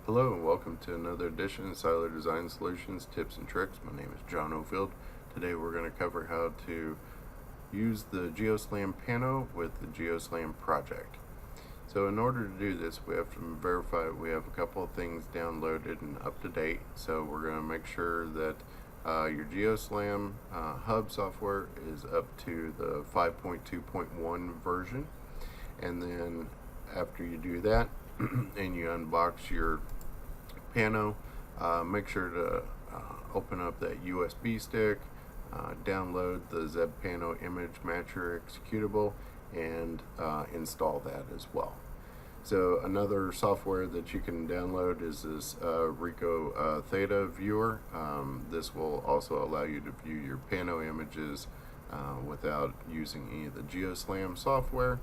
Hello and welcome to another edition of Seiler Design Solutions Tips and Tricks. My name is John Ofield. Today we're going to cover how to use the GeoSLAM Pano with the GeoSLAM project. So in order to do this, we have to verify we have a couple of things downloaded and up to date. So we're going to make sure that your GeoSLAM hub software is up to the 5.2.1 version. And then after you do that and you unbox your Pano, make sure to open up that USB stick, download the ZEB Pano image matcher executable, and install that as well. So another software that you can download is this Rico Theta viewer. This will also allow you to view your Pano images without using any of the GeoSLAM software,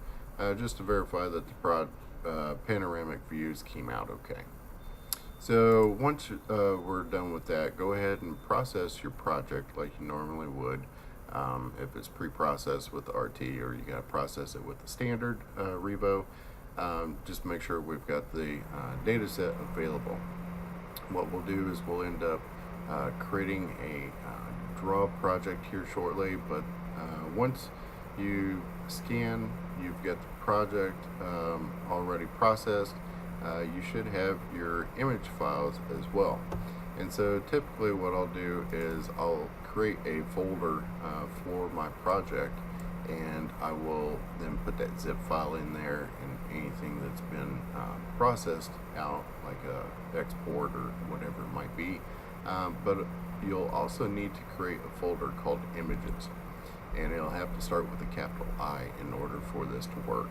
just to verify that the panoramic views came out okay. So once we're done with that, go ahead and process your project like you normally would. If it's pre-processed with the RT, or you got to process it with the standard Revo, just make sure we've got the data set available. What we'll do is we'll end up creating a draw project here shortly, but once you scan, you've got the project already processed. You should have your image files as well. And so typically what I'll do is I'll create a folder for my project, and I will then put that zip file in there, and anything that's been processed out, like a export or whatever it might be. But you'll also need to create a folder called images, and it'll have to start with a capital I in order for this to work.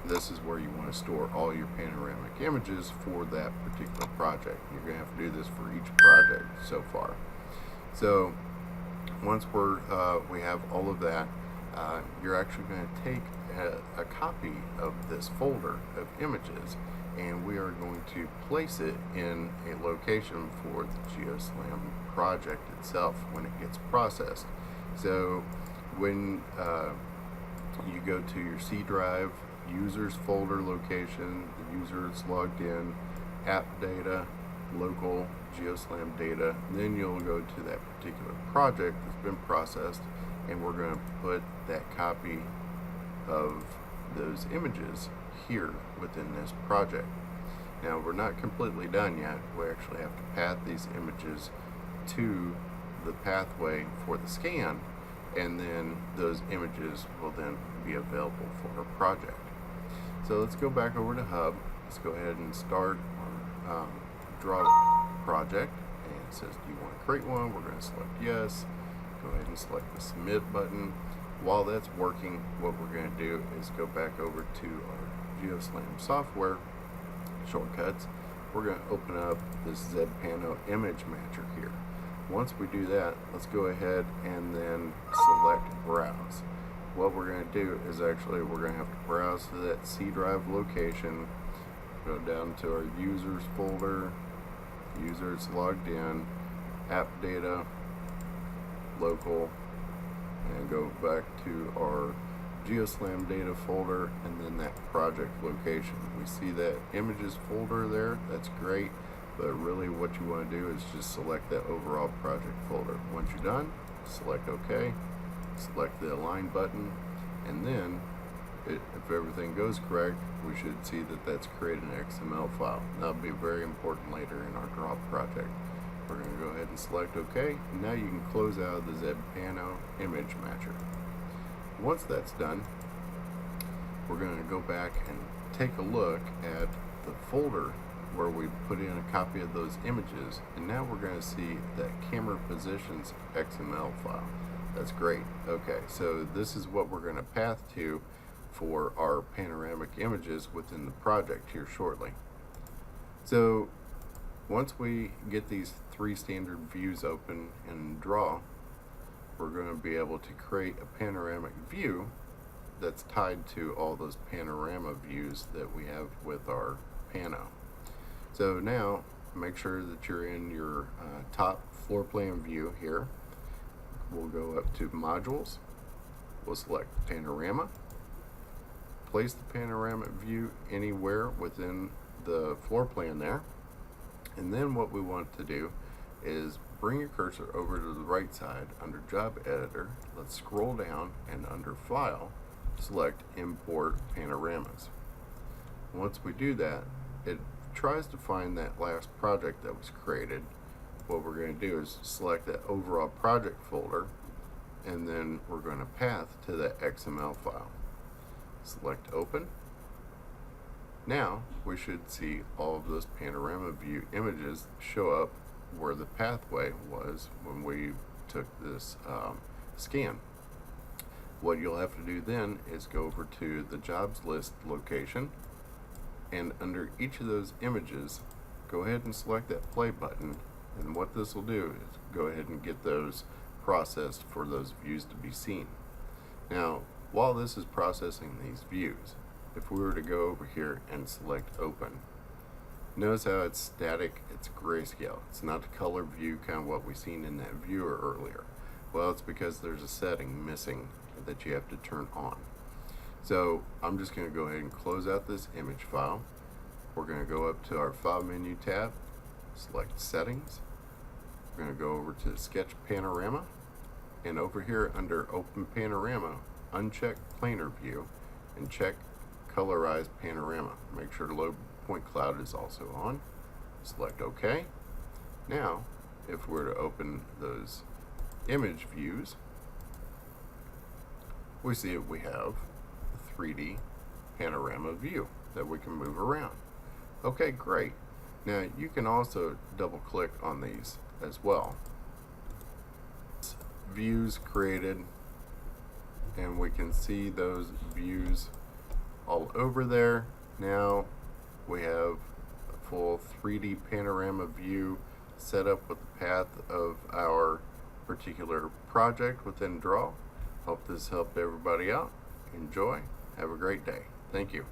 This is where you want to store all your panoramic images for that particular project. You're going to have to do this for each project so far. So once we have all of that, you're actually going to take a copy of this folder of images, and we are going to place it in a location for the GeoSLAM project itself when it gets processed. So when you go to your C drive, users folder location, the user is logged in, app data, local GeoSLAM data, then you'll go to that particular project that's been processed, and we're going to put that copy of those images here within this project. Now we're not completely done yet. We actually have to path these images to the pathway for the scan, and then those images will then be available for our project. So let's go back over to Hub. Let's go ahead and start our draw project. And it says, do you want to create one? We're going to select yes. Go ahead and select the submit button. While that's working, what we're going to do is go back over to our GeoSLAM software shortcuts. We're going to open up this ZEB Pano image matcher here. Once we do that, let's go ahead and then select browse. What we're going to do is actually we're going to have to browse to that C drive location, go down to our users folder, users logged in, app data, local, and go back to our GeoSLAM data folder, and then that project location. We see that images folder there. That's great, but really what you want to do is just select that overall project folder. Once you're done, select OK, select the align button, and then if everything goes correct, we should see that that's created an XML file. That'll be very important later in our draw project. We're going to go ahead and select OK. Now you can close out the ZEB Pano image matcher. Once that's done, we're going to go back and take a look at the folder where we put in a copy of those images, and now we're going to see that camera positions XML file. That's great. Okay, so this is what we're going to path to for our panoramic images within the project here shortly. So once we get these three standard views open in Draw, we're going to be able to create a panoramic view that's tied to all those panorama views that we have with our Pano. So now make sure that you're in your top floor plan view here. We'll go up to modules, we'll select panorama, place the panoramic view anywhere within the floor plan there, And then what we want to do is bring your cursor over to the right side under Job Editor. Let's scroll down and under File, select Import Panoramas. Once we do that, it tries to find that last project that was created. What we're going to do is select that overall project folder, and then we're going to path to that XML file. Select Open. Now we should see all of those panorama view images show up where the pathway was when we took this scan. What you'll have to do then is go over to the jobs list location, and under each of those images, go ahead and select that play button. And what this will do is go ahead and get those processed for those views to be seen. Now, while this is processing these views, if we were to go over here and select Open, notice how it's static, it's grayscale. It's not the color view, kind of what we seen in that viewer earlier. Well, it's because there's a setting missing that you have to turn on. So I'm just going to go ahead and close out this image file. We're going to go up to our File menu tab, select Settings. We're going to go over to Sketch Panorama, and over here under Open Panorama, uncheck Planar View and check Colorize Panorama. Make sure the load point cloud is also on. Select OK. Now, if we're to open those image views, we see that we have a 3D panorama view that we can move around. Okay, great. Now you can also double click on these as well. Views created, and we can see those views all over there. Now we have a full 3D panorama view set up with the path of our particular project within Draw. Hope this helped everybody out. Enjoy. Have a great day. Thank you.